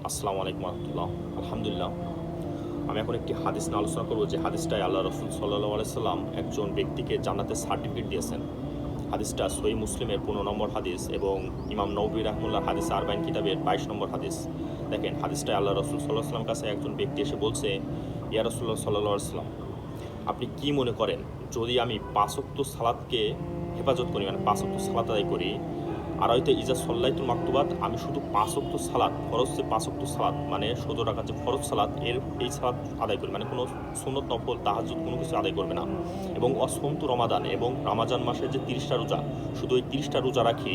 আসসালামু আলাইকুম রহমতুল্লাহ। আলহামদুলিল্লাহ, আমি এখন একটি হাদিস নিয়ে আলোচনা করব, যে হাদিসটায় আল্লাহ রসুল সাল্লাল্লাহু আলাইহি সাল্লাম একজন ব্যক্তিকে জান্নাতের সার্টিফিকেট দিয়েছেন। হাদিসটা সহিহ মুসলিমের 15 নম্বর হাদিস এবং ইমাম নববী রাহমাহুল্লাহ হাদিস আরবাইন কিতাবের 22 নম্বর হাদিস। দেখেন, হাদিসটায় আল্লাহ রসুল সাল্লাল্লাহু আলাইহি সাল্লামের কাছে একজন ব্যক্তি এসে বলছে, ইয়া রাসূলুল্লাহ সাল্লাল্লাহু আলাইহি সাল্লাম, আপনি কি মনে করেন যদি আমি 5 ওয়াক্ত সালাতকে হেফাজত করি, মানে 5 ওয়াক্ত সালাত আদায় করি, আর হয়তো ইজা সল্লাইতুল মাকতুবাত, আমি শুধু 5 ওয়াক্ত সালাত, ফরজ যে 5 ওয়াক্ত সালাত মানে 14 রাকাত যে ফরজ সালাত, এই সালাত আদায় করি, মানে কোনো সুন্নত নফল তাহাজ্জুদ কোনো কিছু আদায় করবে না, এবং অসমতু রমাদান, এবং রমাজান মাসের যে 30টা রোজা, শুধু ওই 30টা রোজা রাখি,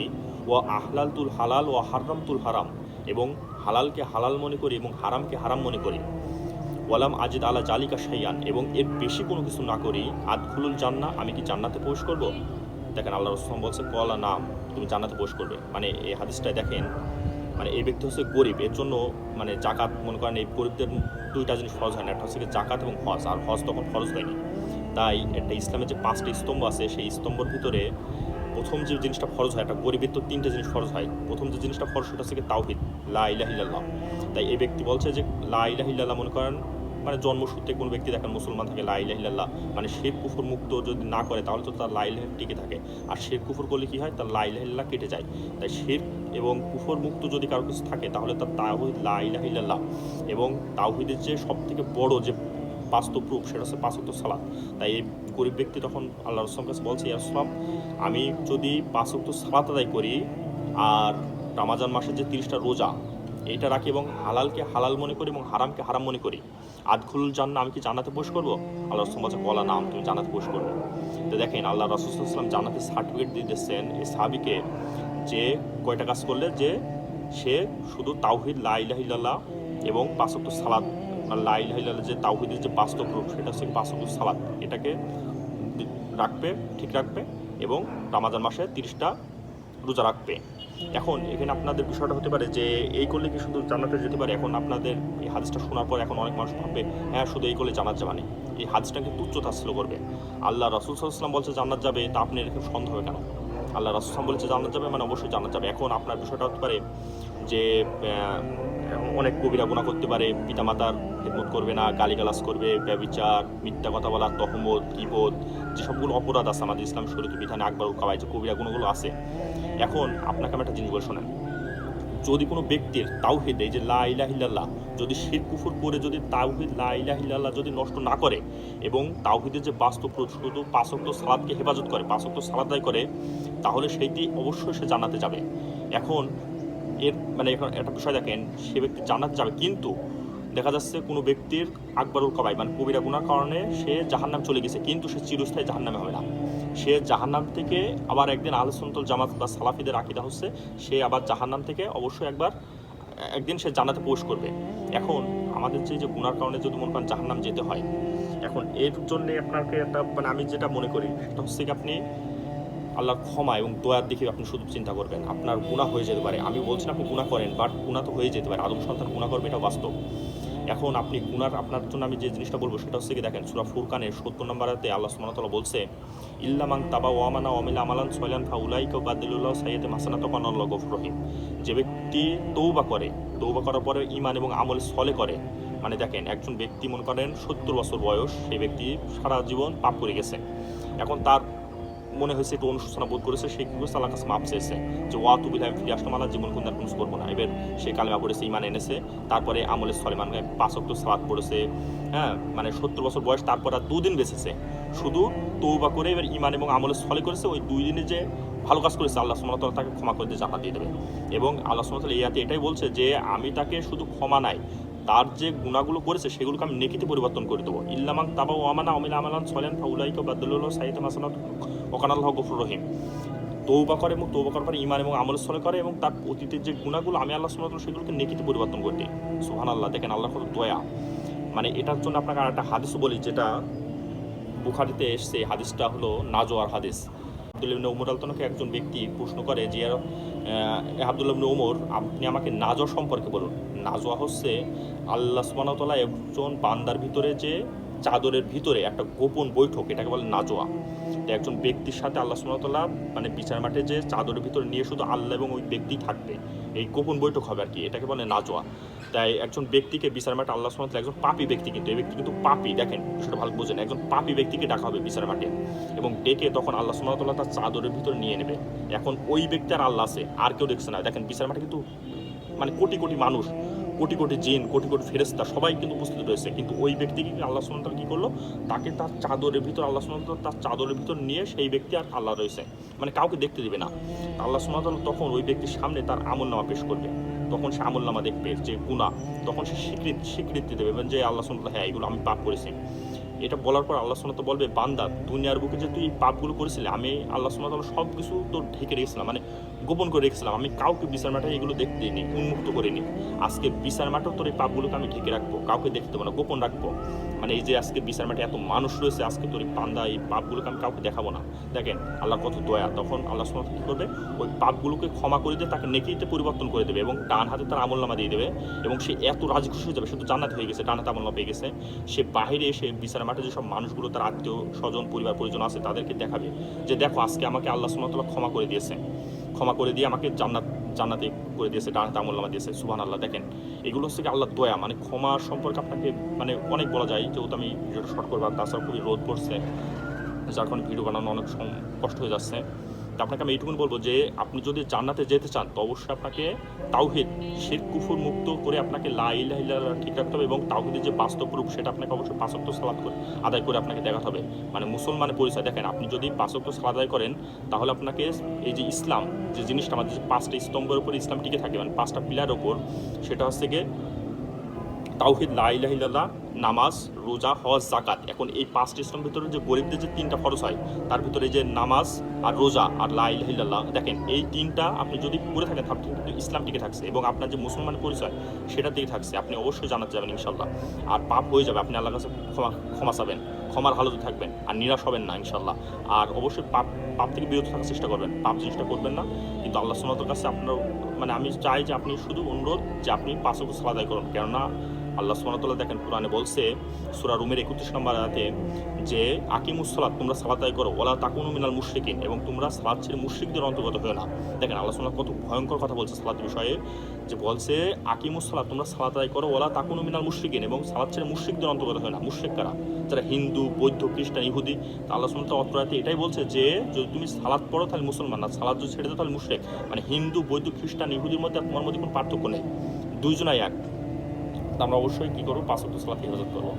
ও আহলালতুল হালাল ও হারামতুল হারাম, এবং হালালকে হালাল মনে করি এবং হারামকে হারাম মনে করি, ওয়ালাম আজিদ আলা জালিকা শাইয়ান, এবং এর বেশি কোনো কিছু না করি, আদখুলুল জান্নাহ, আমি কি জান্নাতে প্রবেশ করব? দেখেন, আল্লাহ রাসূল বলছে কলা নাম, তুমি জান্নাতে প্রবেশ করবে। মানে এই হাদিসটায় দেখেন, মানে এই ব্যক্তি হচ্ছে গরিব, এর জন্য মানে জাকাত, মনে করেন এই গরিবদের দুইটা জিনিস ফরজ হয় না, একটা হচ্ছে জাকাত এবং হজ, আর হজ তখন ফরজ হয়নি। তাই একটা ইসলামের যে 5টি স্তম্ভ আছে, সেই স্তম্ভের ভিতরে প্রথম যে জিনিসটা ফরজ হয়, একটা গরিবের তো 3টে জিনিস ফরজ হয়। প্রথম যে জিনিসটা ফরজ সেটা হচ্ছে তাওহীদ, লা ইলাহা ইল্লাল্লাহ। তাই এই ব্যক্তি বলছে যে লা ইলাহা ইল্লাল্লাহ, মনে করেন মানে জন্মসূত্রে কোনো ব্যক্তি দেখেন মুসলমান থাকে, লা ইলাহা ইল্লাল্লাহ মানে শিরক কুফর মুক্ত যদি না করে তাহলে তো তার লা ইলাহা টিকে থাকে, আর শিরক কুফর করলে কি হয়, তার লা ইলাহা ইল্লাল্লাহ কেটে যায়। তাই শিরক এবং কুফর মুক্ত যদি কারো কিছু থাকে তাহলে তার তাওহীদ, লা ইলাহা ইল্লাল্লাহ, এবং তাওহীদের যে সবথেকে বড় যে বাস্তব রূপ সেটা হচ্ছে 5 ওয়াক্ত সালাত। তাই এই গরিব ব্যক্তি তখন আল্লাহ রাসূলের কাছে বলছে, ইয়া রাসূলুল্লাহ, আমি যদি 5 ওয়াক্ত সালাত আদায় করি আর রমজান মাসের যে 30টা রোজা এইটা রাখি, এবং হালালকে হালাল মনে করি এবং হারামকে হারাম মনে করি, আদখুলুল জান্নাহ, আমি কি জান্নাতে প্রবেশ করবো? আল্লাহ রাসূল বলছে কলা নাম, তুমি জান্নাতে প্রবেশ করবে। তো দেখেন, আল্লাহ রাসূল সাল্লাল্লাহু আলাইহি ওয়াসাল্লাম জান্নাতের সার্টিফিকেট দিয়ে দিচ্ছেন এই সাহাবীকে, যে কয়টা কাজ করলে, যে সে শুধু তাওহীদ, লা ইলাহা ইল্লাল্লাহ এবং 5 ওয়াক্ত সালাত, লা ইলাহা ইল্লাল্লাহ যে তাওহীদের যে বাস্তব রূপ সেটা হচ্ছে 5 ওয়াক্ত সালাত, এটাকে রাখবে, ঠিক রাখবে, এবং রমজান মাসে 30টা রোজা রাখবে। এখন এখানে আপনাদের বিষয়টা হতে পারে যে এই করলে কি শুধু জান্নাতে যেতে পারে? এখন আপনাদের এই হাদিসটা শোনার পর এখন অনেক মানুষ ভাববে, হ্যাঁ শুধু এই করলে জান্নাত যাবে না। এই হাদিসটাকে তুচ্ছ তাচ্ছিল্য করবে। আল্লাহ রাসূল সাল্লাল্লাহু আলাইহি ওয়াসাল্লাম বলছে জান্নাত যাবে, তা আপনি এরকম সন্দেহ হবে কেন? আল্লাহ রাসূল সাল্লাল্লাহু আলাইহি ওয়াসাল্লাম বলেছে জান্নাত যাবে, মানে অবশ্যই জান্নাত যাবে। এখন আপনার বিষয়টা হতে পারে যে অনেক কবিরা গুনাহ করতে পারে, পিতামাতার খেদমত করবে না, গালিগালাজ করবে, ব্যভিচার, মিথ্যা কথা বলা, তহমত, গীবত, যে সবগুলো অপরাধ আছে আমাদের ইসলাম শরীয়ত বিধানে, আকবারুল কাবাইর যে কবিরা গুণগুলো আছে। এখন আপনাকে আমি একটা জিনিস বলে শোনেন, যদি কোনো ব্যক্তির তাওহীদ, এই যে লা ইলাহা ইল্লাল্লাহ, যদি শিরক কুফর করে যদি তাওহীদ, লা ইলাহা ইল্লাল্লাহ যদি নষ্ট না করে, এবং তাওহীদের যে বাস্তব শুধু 5 ওয়াক্ত সালাতকে হেফাজত করে, 5 ওয়াক্ত সালাত আদায় করে, তাহলে সেইটি অবশ্যই সে জান্নাতে যাবে। এখন এর মানে এখন একটা বিষয় দেখেন, সে ব্যক্তি জান্নাতে যাবে, কিন্তু দেখা যাচ্ছে কোনো ব্যক্তির আকবারুল কাবাইর মানে কবিরা গুনার কারণে সে জাহান্নাম চলে গেছে, কিন্তু সে চিরস্থায়ী জাহান্নামে হবে না। সে জাহান্নাম থেকে আবার একদিন আহলে সুন্নাতুল জামাত বা সালাফিদের আকীদা হচ্ছে সে আবার জাহান্নাম থেকে অবশ্যই একদিন সে জান্নাতে প্রবেশ করবে। এখন আমাদের যে গুনার কারণে যদি মনে করেন জাহান্নাম যেতে হয়, এখন এর জন্য আপনাকে একটা মানে আমি যেটা মনে করি সেটা হচ্ছে কি, আপনি আল্লাহর ক্ষমা এবং দয়ার দিকে আপনি শুধু চিন্তা করবেন। আপনার গুনাহ হয়ে যেতে পারে, আমি বলছি না আপনি গুনাহ করেন, বাট গুনাহ তো হয়ে যেতে পারে, আদম সন্তান গুনাহ করবে, এটা বাস্তব। এখন আপনি গুনার আপনার জন্য আমি যে জিনিসটা বলবো সেটা হচ্ছে কি, দেখেন সূরা ফুরকানের 70 নম্বর আয়াতে আল্লাহ সুবহানাহু ওয়া তাআলা বলছে, ইল্লা মান তাবা ওয়া আমানা ওয়া আমিলা আমালান সালিহান ফাউলাইকা ইউবাদদিলুল্লাহু সাইয়্যাতিহিম হাসানাতান ওয়া কানা আল্লাহু গফুরুর রহিম। যে ব্যক্তি তওবা করে, তওবা করার পরে ঈমান এবং আমল সলে করে, মানে দেখেন একজন ব্যক্তি মনে করেন 70 বছর বয়স, সেই ব্যক্তি সারা জীবন পাপ করে গেছে, এখন তার মনে হয়েছে একটু অনুশোচনা বোধ করেছে, সে কি করছে, আল্লাহর কাছে মাপ চেয়েছে যে ওয়া তুবিল আমি ফিরে আসলাম, আল্লাহ জীবন কোন আর কোনো করবো না। এবার সে কালেমা পড়েছে, ঈমান এনেছে, তারপরে আমলের সলে মানে 5 ওয়াক্ত সালাত পড়েছে, হ্যাঁ মানে 70 বছর বয়স, তারপর আর 2 দিন বেঁচেছে, শুধু তওবা করে এবার ঈমান এবং আমলের সলে করেছে, ওই 2 দিনে যে ভালো কাজ করেছে আল্লাহ সুবহানাহু ওয়া তাআলা তাকে ক্ষমা করে দিয়ে জান্নাত দিয়ে দেবে। এবং আল্লাহ সুবহানাহু ওয়া তাআলা এই আয়াতে এটাই বলছে যে আমি তাকে শুধু ক্ষমা নাই, তার যে গুনাহগুলো করেছে সেগুলোকে আমি নেকিতে পরিবর্তন করে দেবো। ইল্লা মান তাবা ওয়া আমানা ওয়া আমিলা আমালান সালিহান ফাউলাইকা ইউবাদদিলুল্লাহু সাইয়্যাতিহিম হাসানাতান ওয়া কানা আল্লাহু গফুরুর রহিম। তওবা করে এবং তওবা করার পরে ঈমান এবং আমল সলে করে, এবং তার অতীতের যে গুনাহগুলো আমি আল্লাহ সুবহানাহু ওয়া তাআলা সেগুলোকে নেকিতে পরিবর্তন করে দিই। সুবহানাল্লাহ, দেখেন আল্লাহর কত দয়া। মানে এটার জন্য আপনাকে আরেকটা হাদিসও বলি, যেটা বুখারীতে এসেছে। হাদিসটা হলো নাজওয়ার হাদিস। আব্দুল্লাহ ইবনে উমর রাদিয়াল্লাহু একজন ব্যক্তি প্রশ্ন করে যে আব্দুল্লাহ ইবনে উমর, আপনি আমাকে নাজওয়া সম্পর্কে বলুন। নাজওয়া হচ্ছে আল্লাহ সুবহানাহু ওয়া তাআলা একজন বান্দার ভিতরে যে চাদরের ভিতরে একটা গোপন বৈঠক, এটাকে বলে নাজওয়া। একজন ব্যক্তির সাথে আল্লাহ সুবহানাহু ওয়া তাআলা মানে বিচার মাঠে যে চাদরের ভিতরে নিয়ে শুধু আল্লাহ এবং ওই ব্যক্তি থাকবে, এই গোপন বৈঠক হবে আর কি, এটাকে বলে নাজোয়া। তাই একজন ব্যক্তিকে বিচার মাঠে আল্লাহ সুবহানাহু ওয়া তাআলা একজন পাপী ব্যক্তি, কিন্তু এই ব্যক্তি কিন্তু পাপী, দেখেন বিষয়টা ভালো বোঝেন, একজন পাপী ব্যক্তিকে ডাকা হবে বিচার মাঠে এবং ডেকে তখন আল্লাহ সুবহানাহু ওয়া তাআলা তার চাদরের ভিতরে নিয়ে নেবে। এখন ওই ব্যক্তি আর আল্লাহ আছে, আর কেউ দেখছে না। দেখেন বিচার মাঠে কিন্তু মানে কোটি কোটি মানুষ, কোটি কোটি জিন, কোটি কোটি ফেরেশতা সবাই কিন্তু উপস্থিত রয়েছে, কিন্তু ওই ব্যক্তিকে আল্লাহ সুবহানাহু ওয়া তাআলা কী করলো, তাকে তার চাদরের ভিতর আল্লাহ সুবহানাহু ওয়া তাআলা তার চাদরের ভিতর নিয়ে সেই ব্যক্তি আর আল্লাহ রয়েছে, মানে কাউকে দেখতে দিবে না। আল্লাহ সুবহানাহু ওয়া তাআলা তখন ওই ব্যক্তির সামনে তার আমলনামা পেশ করবে, তখন সে আমলনামা দেখবে যে গুনাহ, তখন সে স্বীকৃতি দেবে যে আল্লাহ সুবহানাহু ওয়া তাআলা হ্যাঁ এগুলো আমি পাপ করেছি। এটা বলার পর আল্লাহ সুবহানাহু ওয়া তাআলা বলবে, বান্দা দুনিয়ার বুকে যে তুই এই পাপগুলো করেছিলি, আমি আল্লাহ সুবহানাহু ওয়া তাআলা সব কিছু তোর ঢেকে রেখেছিলাম, মানে গোপন করে রেখেছিলাম, আমি কাউকে বিচার মাঠে এগুলো দেখতে দিইনি, উন্মুক্ত করিনি। আজকে বিচার মাঠেও তোর এই পাপগুলোকে আমি ঢেকে রাখবো, কাউকে দেখতে দেবো না, গোপন রাখবো। মানে এই যে আজকে বিচার মাঠে এত মানুষ রয়েছে, আজকে তোর এই বান্দা এই পাপগুলোকে আমি কাউকে দেখাবো না। দেখেন আল্লাহ কত দয়া। তখন আল্লাহ সুবহানাহু ওয়া তাআলা কী করবে, ওই পাপগুলোকে ক্ষমা করে দিয়ে তাকে নেকিতে পরিবর্তন করে দেবে এবং ডান হাতে তার আমলনামা দিয়ে দেবে এবং সে এত রাজি খুশি হয়ে যাবে, শুধু জান্নাত হয়ে গেছে, ডান হাতে আমলনামা পেয়ে গেছে। সে বাইরে এসে বিচার মাঠে যেসব মানুষগুলো তার আত্মীয় স্বজন পরিবার পরিজন আছে তাদেরকে দেখাবে যে দেখো আজকে আমাকে আল্লাহ সুবহানাহু ওয়া তাআলা ক্ষমা করে দিয়েছে, ক্ষমা করে দিয়ে আমাকে জান্নাতে করে দিয়েছে, ডান হাতে আমলনামা দিয়েছে। সুবহানাল্লাহ। দেখেন এগুলো হচ্ছে কি আল্লাহর দয়া। মানে ক্ষমা সম্পর্কে আপনাকে মানে অনেক বলা যায়, যেহেতু আমি ভিডিওটা শর্ট করবো, তাছাড়া খুবই রোদ পড়ছে, যার কারণে ভিডিও বানানো অনেক কষ্ট হয়ে যাচ্ছে। তো আপনাকে আমি এইটুকুন বলবো যে আপনি যদি জান্নাতে যেতে চান তো অবশ্যই আপনাকে তাওহীদ, শিরক কুফর মুক্ত করে আপনাকে লা ইলাহা ইল্লাল্লাহ ঠিক রাখতে হবে এবং তাওহীদের যে বাস্তব রূপ সেটা আপনাকে অবশ্যই 5 ওয়াক্ত সালাত করে আদায় করে আপনাকে দেখাতে হবে, মানে মুসলমানের পরিচয়। দেখেন আপনি যদি 5 ওয়াক্ত সালাত আদায় করেন তাহলে আপনাকে এই যে ইসলাম যে জিনিসটা, আমাদের যে 5টা স্তম্ভের উপর ইসলাম টিকে থাকে, মানে 5টা পিলারের উপর, সেটা হচ্ছে গিয়ে তাওহীদ, লা ইলাহা ইল্লাল্লাহ, নামাজ, রোজা, হজ, জাকাত। এখন এই 5টি ইসলামের ভিতরে যে গরিবদের যে 3টা ফরজ হয় তার ভিতরে যে নামাজ আর রোজা আর লা ইলাহা ইল্লাল্লাহ, দেখেন এই 3টা আপনি যদি করে থাকেন তাহলে কিন্তু ইসলাম টিকে থাকছে এবং আপনার যে মুসলমানের পরিচয় সেটা দিকে থাকছে, আপনি অবশ্যই জানাতে যাবেন ইনশাল্লাহ। আর পাপ হয়ে যাবে, আপনি আল্লাহর কাছে ক্ষমা চাবেন, ক্ষমার হালতে থাকবেন আর নিরাশ হবেন না ইনশাল্লাহ। আর অবশ্যই পাপ থেকে বিরত থাকার চেষ্টা করবেন, পাপ জিনিসটা করবেন না। কিন্তু আল্লাহ সুবহানাহু ওয়া তাআলার কাছে আপনার মানে আমি চাই যে আপনি শুধু অনুরোধ যে আপনি 5 ওয়াক্ত সালাত আদায় করুন, কেননা আল্লাহ সুবহানাহু ওয়া তাআলা দেখেন কোরআনে বলছে সূরা রুমের 31 নম্বর আয়াতে যে আকিমুস সালাত, তোমরা সালাত আদায় করো, ওয়ালা তাকুনু মিনাল মুশরিকিন, এবং তোমরা সালাত ছেড়ে মুশরিকদের অন্তর্গত হও না। দেখেন আল্লাহ সুবহানাহু ওয়া তাআলা কত ভয়ঙ্কর কথা বলছে সালাতের বিষয়ে, যে বলছে আকিমুস সালাত, তোমরা সালাত আদায় করো, ওয়ালা তাকুনু মিনাল মুশরিকিন, এবং সালাত ছেড়ে মুশরিকদের অন্তর্গত হও না। মুশরিক কারা? যারা হিন্দু, বৌদ্ধ, খ্রিস্টান, ইহুদি। তা আল্লাহ সুবহানাহু ওয়া তাআলা অত্র আয়াতে এটাই বলছে যে যদি তুমি সালাত পড়ো তাহলে মুসলমান, না সালাত যদি ছেড়ে দাও তাহলে মুশরিক। মানে হিন্দু, বৌদ্ধ, খ্রিস্টান, ইহুদির মধ্যে তোমার মধ্যে কোনো পার্থক্য নেই, দুইজনাই এক। আমরা অবশ্যই কী করবো, 5 ওয়াক্ত সালাত হেফাজত করবো।